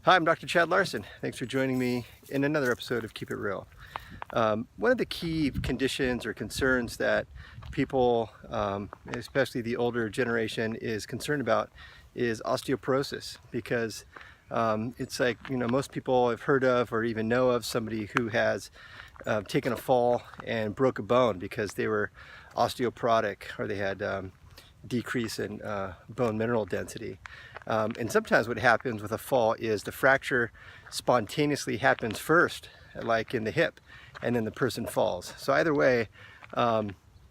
Hi, I'm Dr. Chad Larson. Thanks for joining me in another episode of Keep It Real. One of the key conditions or concerns that people, especially the older generation, is concerned about is osteoporosis, because it's like, most people have heard of or even know of somebody who has taken a fall and broke a bone because they were osteoporotic, or they had decrease in bone mineral density. And sometimes what happens with a fall is the fracture spontaneously happens first, like in the hip, and then the person falls. So either way,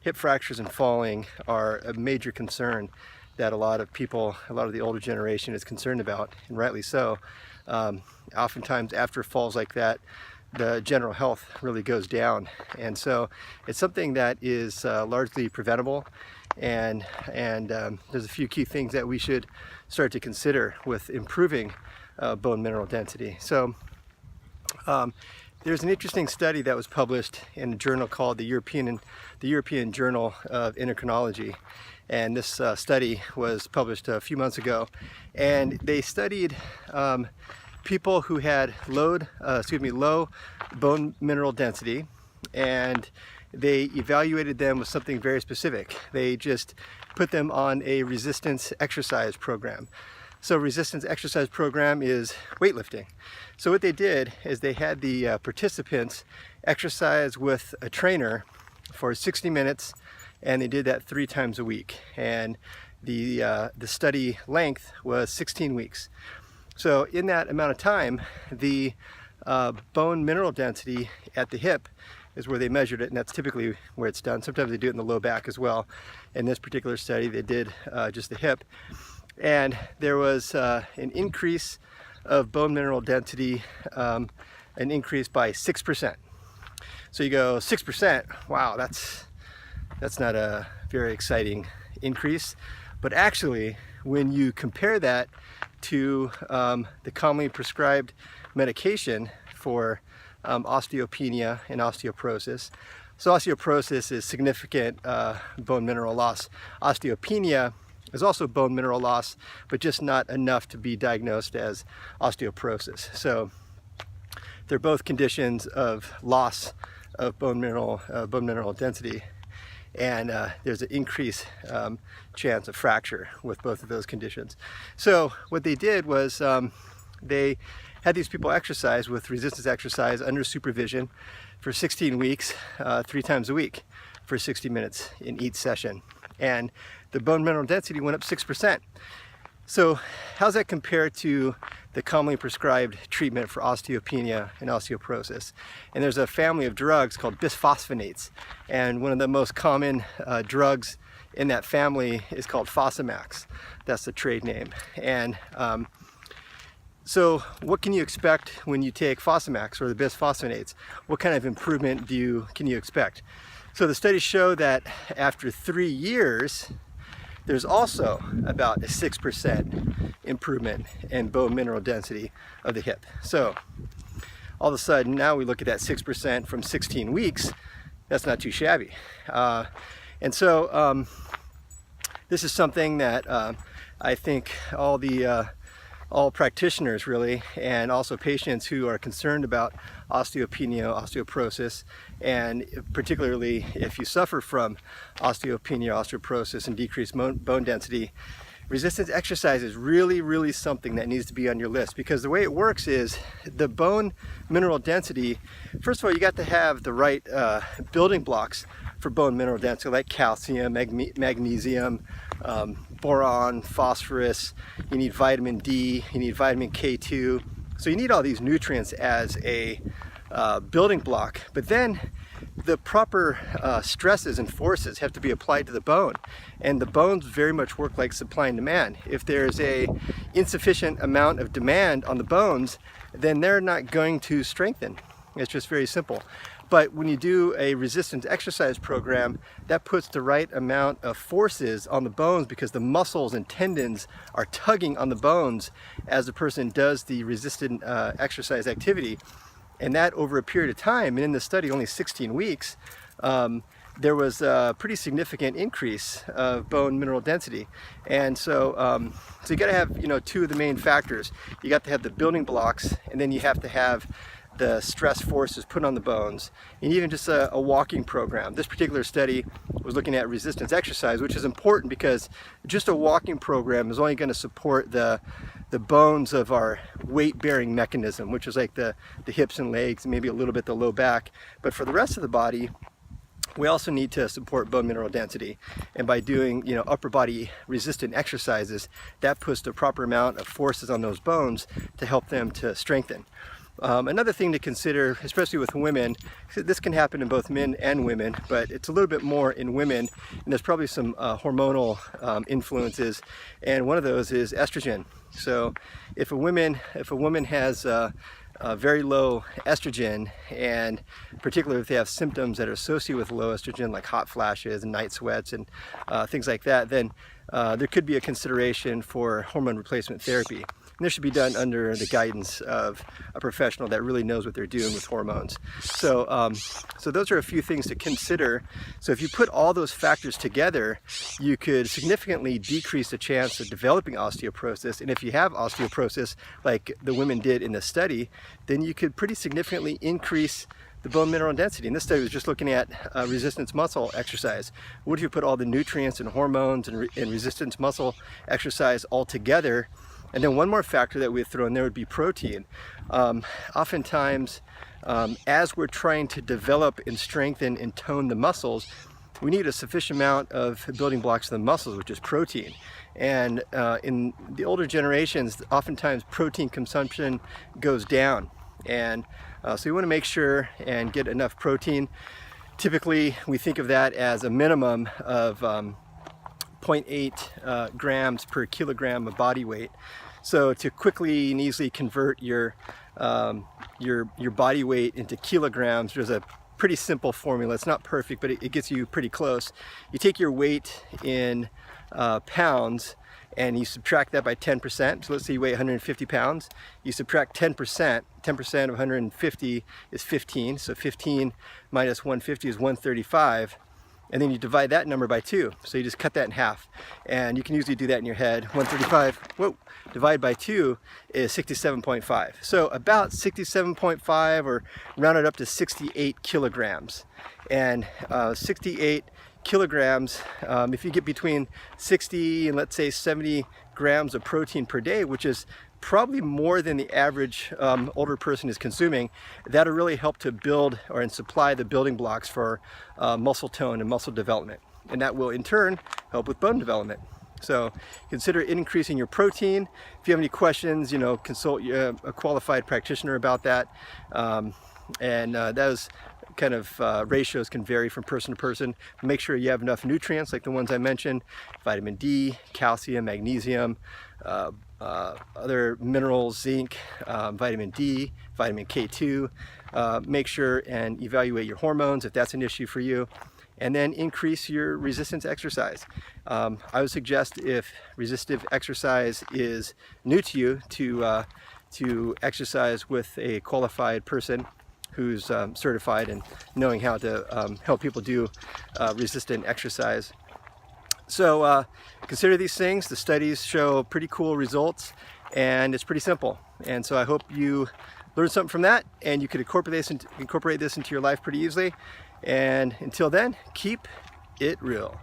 hip fractures and falling are a major concern that a lot of people, a lot of the older generation is concerned about, and rightly so. Oftentimes after falls like that, the general health really goes down. And so it's something that is largely preventable, and there's a few key things that we should start to consider with improving bone mineral density. So there's an interesting study that was published in a journal called the European Journal of Endocrinology, and this study was published a few months ago, and they studied people who had low bone mineral density, and they evaluated them with something very specific. They just put them on a resistance exercise program. So resistance exercise program is weightlifting. So what they did is they had the participants exercise with a trainer for 60 minutes, and they did that 3 times a week. And the study length was 16 weeks. So in that amount of time, the bone mineral density at the hip is where they measured it, and that's typically where it's done. Sometimes they do it in the low back as well. In this particular study, they did just the hip. And there was an increase of bone mineral density, an increase by 6%. So you go 6%, wow, that's not a very exciting increase. But actually, when you compare that to the commonly prescribed medication for osteopenia and osteoporosis. So osteoporosis is significant bone mineral loss. Osteopenia is also bone mineral loss, but just not enough to be diagnosed as osteoporosis. So they're both conditions of loss of bone mineral density, and there's an increased chance of fracture with both of those conditions. So what they did was they had these people exercise with resistance exercise under supervision for 16 weeks, 3 times a week for 60 minutes in each session. And the bone mineral density went up 6%. So how's that compare to the commonly prescribed treatment for osteopenia and osteoporosis? And there's a family of drugs called bisphosphonates. And one of the most common drugs in that family is called Fosamax. That's the trade name. And so what can you expect when you take Fosamax or the bisphosphonates? What kind of improvement can you expect? So the studies show that after 3 years, there's also about a 6% improvement in bone mineral density of the hip. So all of a sudden, now we look at that 6% from 16 weeks. That's not too shabby. And so this is something that I think all practitioners really, and also patients who are concerned about osteopenia, osteoporosis, and particularly if you suffer from osteopenia, osteoporosis, and decreased bone density, resistance exercise is really something that needs to be on your list, because the way it works is the bone mineral density, first of all, you got to have the right building blocks for bone mineral density, like calcium, magnesium, boron, phosphorus. You need vitamin D, you need vitamin K2. So you need all these nutrients as a building block. But then the proper stresses and forces have to be applied to the bone. And the bones very much work like supply and demand. If there's a insufficient amount of demand on the bones, then they're not going to strengthen. It's just very simple. But when you do a resistance exercise program, that puts the right amount of forces on the bones, because the muscles and tendons are tugging on the bones as the person does the resistant exercise activity. And that over a period of time, and in the study only 16 weeks, there was a pretty significant increase of bone mineral density. And so, so you got to have, you know, two of the main factors. You got to have the building blocks, and then you have to have the stress forces put on the bones, and even just a walking program. This particular study was looking at resistance exercise, which is important because just a walking program is only going to support the bones of our weight-bearing mechanism, which is like the hips and legs, maybe a little bit the low back. But for the rest of the body, we also need to support bone mineral density. And by doing, you know, upper body resistant exercises, that puts the proper amount of forces on those bones to help them to strengthen. Another thing to consider, especially with women, this can happen in both men and women, but it's a little bit more in women, and there's probably some hormonal influences, and one of those is estrogen. So if a woman has very low estrogen, and particularly if they have symptoms that are associated with low estrogen, like hot flashes and night sweats and things like that, then there could be a consideration for hormone replacement therapy. And this should be done under the guidance of a professional that really knows what they're doing with hormones. So, so those are a few things to consider. So if you put all those factors together, you could significantly decrease the chance of developing osteoporosis. And if you have osteoporosis, like the women did in the study, then you could pretty significantly increase the bone mineral density. And this study was just looking at resistance muscle exercise. What if you put all the nutrients and hormones and resistance muscle exercise all together? And then one more factor that we throw in there would be protein. Oftentimes, as we're trying to develop and strengthen and tone the muscles, we need a sufficient amount of building blocks of the muscles, which is protein. And in the older generations, oftentimes protein consumption goes down. And so you want to make sure and get enough protein. Typically, we think of that as a minimum of 0.8 grams per kilogram of body weight. So to quickly and easily convert your body weight into kilograms, there's a pretty simple formula. It's not perfect, but it gets you pretty close. You take your weight in pounds and you subtract that by 10%. So let's say you weigh 150 pounds. You subtract 10%. 10% of 150 is 15. So 15 minus 150 is 135. And then you divide that number by 2. So you just cut that in half. And you can usually do that in your head. 135, divided by 2 is 67.5. So about 67.5, or rounded up to 68 kilograms. And 68 kilograms, if you get between 60 and let's say 70 grams of protein per day, which is probably more than the average older person is consuming, that'll really help to build and supply the building blocks for muscle tone and muscle development. And that will in turn help with bone development. So consider increasing your protein. If you have any questions, you know, consult a qualified practitioner about that. Those kind of ratios can vary from person to person. Make sure you have enough nutrients like the ones I mentioned: vitamin D, calcium, magnesium, other minerals, zinc, vitamin D, vitamin K2. Make sure and evaluate your hormones if that's an issue for you. And then increase your resistance exercise. I would suggest, if resistive exercise is new to you, to exercise with a qualified person who's certified and knowing how to help people do resistant exercise. So consider these things. The studies show pretty cool results, and it's pretty simple. And so I hope you learned something from that, and you could incorporate this into your life pretty easily. And until then, keep it real.